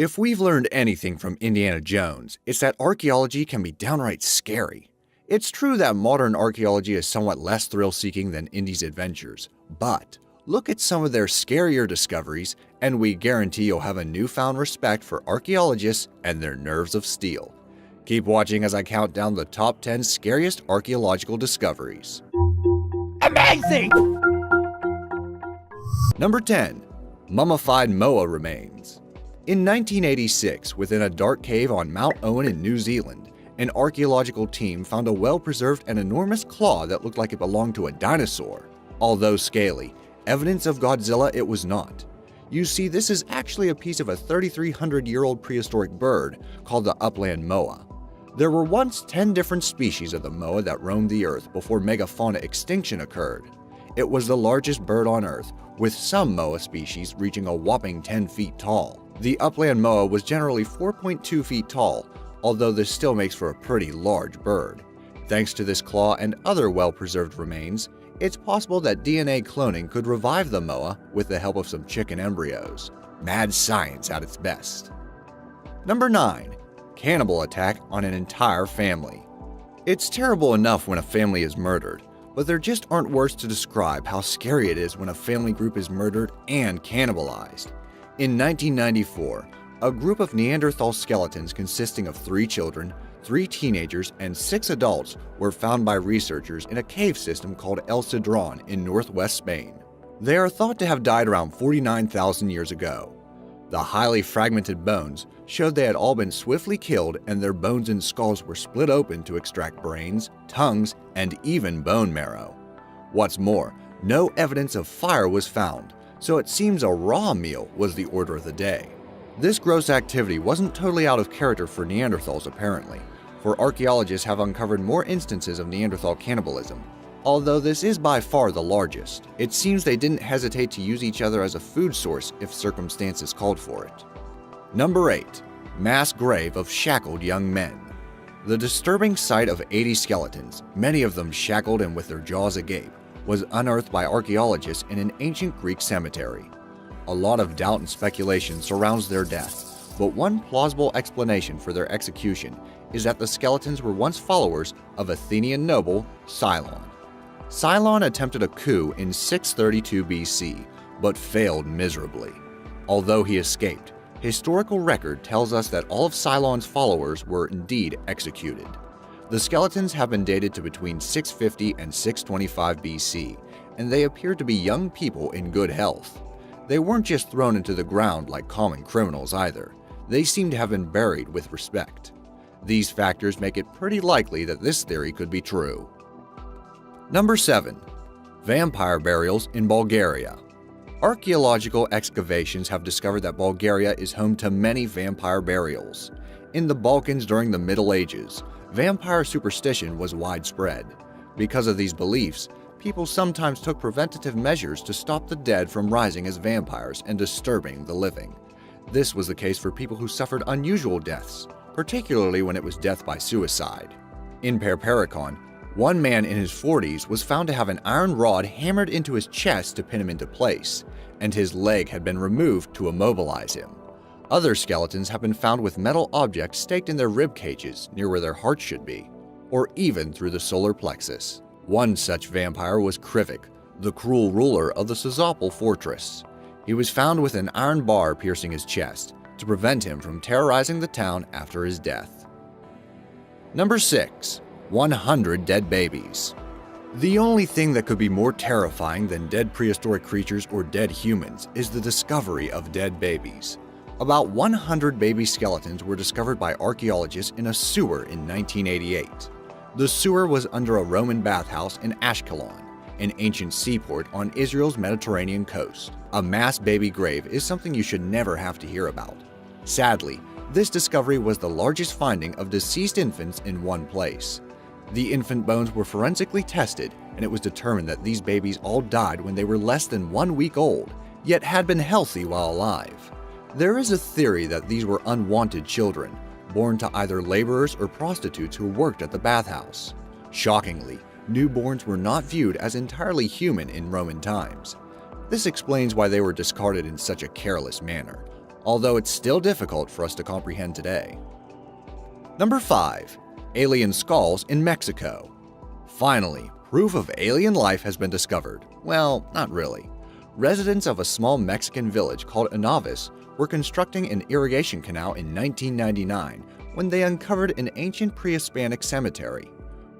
If we've learned anything from Indiana Jones, it's that archaeology can be downright scary. It's true that modern archaeology is somewhat less thrill-seeking than Indy's adventures, but look at some of their scarier discoveries, and we guarantee you'll have a newfound respect for archaeologists and their nerves of steel. Keep watching as I count down the top 10 scariest archaeological discoveries. Amazing! Number 10. Mummified Moa Remains. In 1986, within a dark cave on Mount Owen in New Zealand, an archaeological team found a well-preserved and enormous claw that looked like it belonged to a dinosaur. Although scaly, evidence of Godzilla it was not. You see, this is actually a piece of a 3,300-year-old prehistoric bird called the upland moa. There were once 10 different species of the moa that roamed the earth before megafauna extinction occurred. It was the largest bird on Earth, with some moa species reaching a whopping 10 feet tall. The upland moa was generally 4.2 feet tall, although this still makes for a pretty large bird. Thanks to this claw and other well-preserved remains, it's possible that DNA cloning could revive the moa with the help of some chicken embryos. Mad science at its best. Number 9. Cannibal attack on an entire family. It's terrible enough when a family is murdered, but there just aren't words to describe how scary it is when a family group is murdered and cannibalized. In 1994, a group of Neanderthal skeletons consisting of 3 children, 3 teenagers, and 6 adults were found by researchers in a cave system called El Cedrón in northwest Spain. They are thought to have died around 49,000 years ago. The highly fragmented bones showed they had all been swiftly killed, and their bones and skulls were split open to extract brains, tongues, and even bone marrow. What's more, no evidence of fire was found, so it seems a raw meal was the order of the day. This gross activity wasn't totally out of character for Neanderthals apparently, for archaeologists have uncovered more instances of Neanderthal cannibalism. Although this is by far the largest, it seems they didn't hesitate to use each other as a food source if circumstances called for it. Number 8. Mass grave of shackled young men. The disturbing sight of 80 skeletons, many of them shackled and with their jaws agape, was unearthed by archaeologists in an ancient Greek cemetery. A lot of doubt and speculation surrounds their death, but one plausible explanation for their execution is that the skeletons were once followers of Athenian noble Cylon. Cylon attempted a coup in 632 BC, but failed miserably. Although he escaped, historical record tells us that all of Cylon's followers were indeed executed. The skeletons have been dated to between 650 and 625 BC, and they appear to be young people in good health. They weren't just thrown into the ground like common criminals either. They seem to have been buried with respect. These factors make it pretty likely that this theory could be true. Number 7. Vampire burials in Bulgaria. Archaeological excavations have discovered that Bulgaria is home to many vampire burials. In the Balkans during the Middle Ages, vampire superstition was widespread. Because of these beliefs, people sometimes took preventative measures to stop the dead from rising as vampires and disturbing the living. This was the case for people who suffered unusual deaths, particularly when it was death by suicide. In Perperikon, one man in his 40s was found to have an iron rod hammered into his chest to pin him into place, and his leg had been removed to immobilize him. Other skeletons have been found with metal objects staked in their rib cages near where their hearts should be, or even through the solar plexus. One such vampire was Krivik, the cruel ruler of the Sozopol fortress. He was found with an iron bar piercing his chest to prevent him from terrorizing the town after his death. Number 6. 100 dead babies. The only thing that could be more terrifying than dead prehistoric creatures or dead humans is the discovery of dead babies. About 100 baby skeletons were discovered by archaeologists in a sewer in 1988. The sewer was under a Roman bathhouse in Ashkelon, an ancient seaport on Israel's Mediterranean coast. A mass baby grave is something you should never have to hear about. Sadly, this discovery was the largest finding of deceased infants in one place. The infant bones were forensically tested, and it was determined that these babies all died when they were less than 1 week old, yet had been healthy while alive. There is a theory that these were unwanted children, born to either laborers or prostitutes who worked at the bathhouse. Shockingly, newborns were not viewed as entirely human in Roman times. This explains why they were discarded in such a careless manner. although it's still difficult for us to comprehend today. Number 5. Alien skulls in Mexico. Finally, proof of alien life has been discovered. Well, not really. Residents of a small Mexican village called Anavis were constructing an irrigation canal in 1999 when they uncovered an ancient pre-Hispanic cemetery.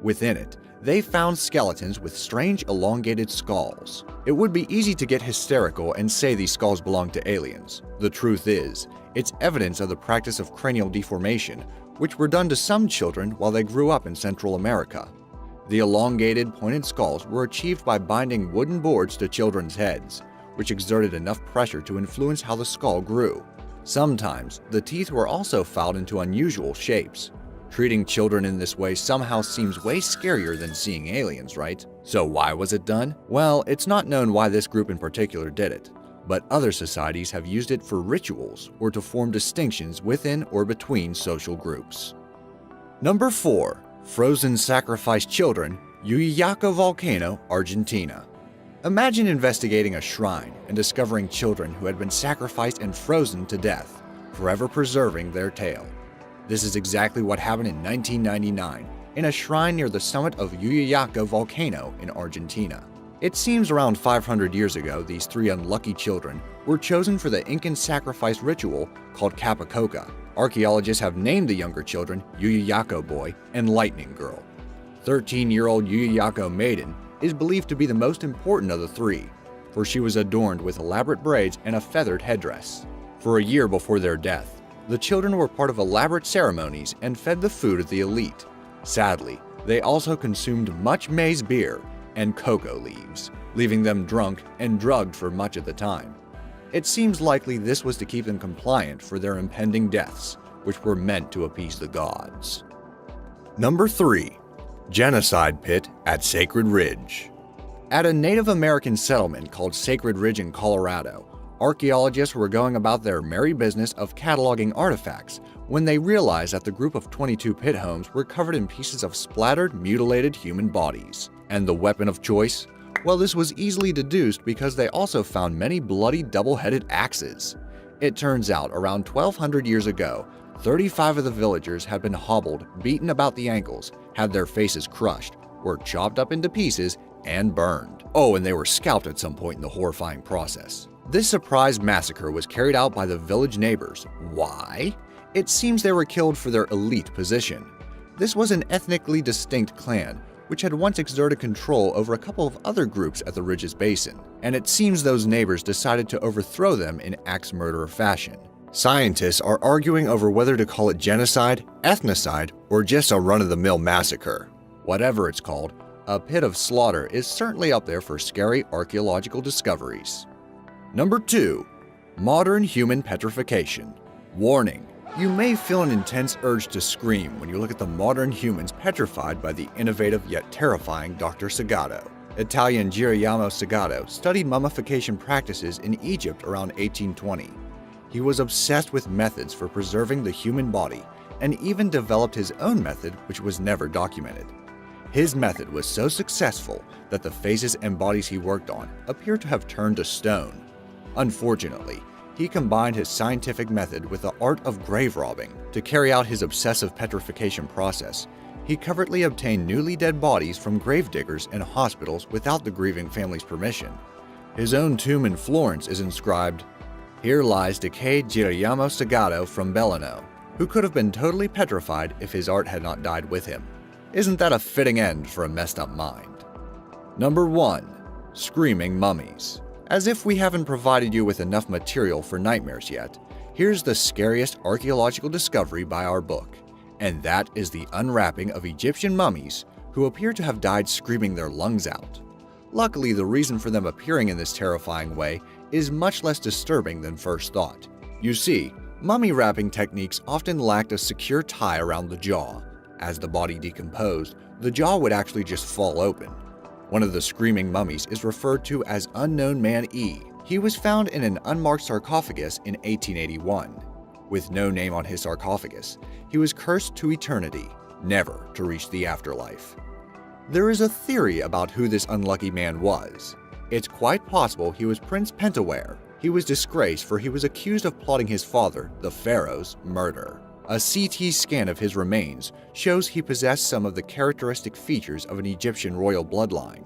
Within it, they found skeletons with strange elongated skulls. It would be easy to get hysterical and say these skulls belong to aliens. The truth is, it's evidence of the practice of cranial deformation, which were done to some children while they grew up in Central America. The elongated, pointed skulls were achieved by binding wooden boards to children's heads, which exerted enough pressure to influence how the skull grew. Sometimes, the teeth were also filed into unusual shapes. Treating children in this way somehow seems way scarier than seeing aliens, right? So why was it done? Well, it's not known why this group in particular did it, but other societies have used it for rituals or to form distinctions within or between social groups. Number 4. Frozen sacrifice children, Yuyaco Volcano, Argentina. Imagine investigating a shrine and discovering children who had been sacrificed and frozen to death, forever preserving their tale. This is exactly what happened in 1999 in a shrine near the summit of Yuyaco Volcano in Argentina. It seems around 500 years ago, these 3 unlucky children were chosen for the Incan sacrifice ritual called Capacoca. Archaeologists have named the younger children Yuyaco Boy and Lightning Girl. 13-year-old Yuyaco Maiden is believed to be the most important of the 3, for she was adorned with elaborate braids and a feathered headdress. For a year before their death, the children were part of elaborate ceremonies and fed the food of the elite. Sadly, they also consumed much maize beer and cocoa leaves, leaving them drunk and drugged for much of the time. It seems likely this was to keep them compliant for their impending deaths, which were meant to appease the gods. Number 3. Genocide Pit at Sacred Ridge. At a Native American settlement called Sacred Ridge in Colorado, archaeologists were going about their merry business of cataloging artifacts when they realized that the group of 22 pit homes were covered in pieces of splattered, mutilated human bodies. And the weapon of choice? Well, this was easily deduced because they also found many bloody double-headed axes. It turns out around 1200 years ago, 35 of the villagers had been hobbled, beaten about the ankles, had their faces crushed, were chopped up into pieces, and burned. Oh, and they were scalped at some point in the horrifying process. This surprise massacre was carried out by the village neighbors. Why? It seems they were killed for their elite position. This was an ethnically distinct clan, which had once exerted control over a couple of other groups at the ridge's basin, and it seems those neighbors decided to overthrow them in axe murderer fashion. Scientists are arguing over whether to call it genocide, ethnocide, or just a run-of-the-mill massacre. Whatever it's called, a pit of slaughter is certainly up there for scary archaeological discoveries. Number 2. Modern human petrification. Warning: you may feel an intense urge to scream when you look at the modern humans petrified by the innovative yet terrifying Dr. Sagato. Italian Girolamo Sagato studied mummification practices in Egypt around 1820. He was obsessed with methods for preserving the human body and even developed his own method, which was never documented. His method was so successful that the faces and bodies he worked on appear to have turned to stone. Unfortunately, he combined his scientific method with the art of grave robbing. To carry out his obsessive petrification process, he covertly obtained newly dead bodies from gravediggers and hospitals without the grieving family's permission. His own tomb in Florence is inscribed, "Here lies decayed Girolamo Sagato from Belluno, who could have been totally petrified if his art had not died with him." Isn't that a fitting end for a messed up mind? Number 1. Screaming mummies. As if we haven't provided you with enough material for nightmares yet, here's the scariest archaeological discovery by our book, and that is the unwrapping of Egyptian mummies who appear to have died screaming their lungs out. Luckily, the reason for them appearing in this terrifying way is much less disturbing than first thought. You see, mummy wrapping techniques often lacked a secure tie around the jaw. As the body decomposed, the jaw would actually just fall open. One of the screaming mummies is referred to as Unknown Man E. He was found in an unmarked sarcophagus in 1881. With no name on his sarcophagus, he was cursed to eternity, never to reach the afterlife. There is a theory about who this unlucky man was. It's quite possible he was Prince Pentawere, He was disgraced for he was accused of plotting his father, the pharaoh's, murder. A CT scan of his remains shows he possessed some of the characteristic features of an Egyptian royal bloodline.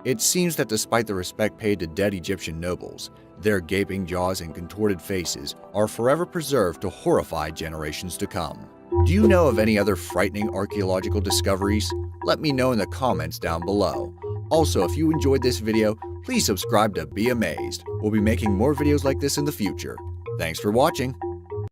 It seems that despite the respect paid to dead Egyptian nobles, their gaping jaws and contorted faces are forever preserved to horrify generations to come. Do you know of any other frightening archaeological discoveries? Let me know in the comments down below. Also, if you enjoyed this video, please subscribe to Be Amazed. We'll be making more videos like this in the future. Thanks for watching.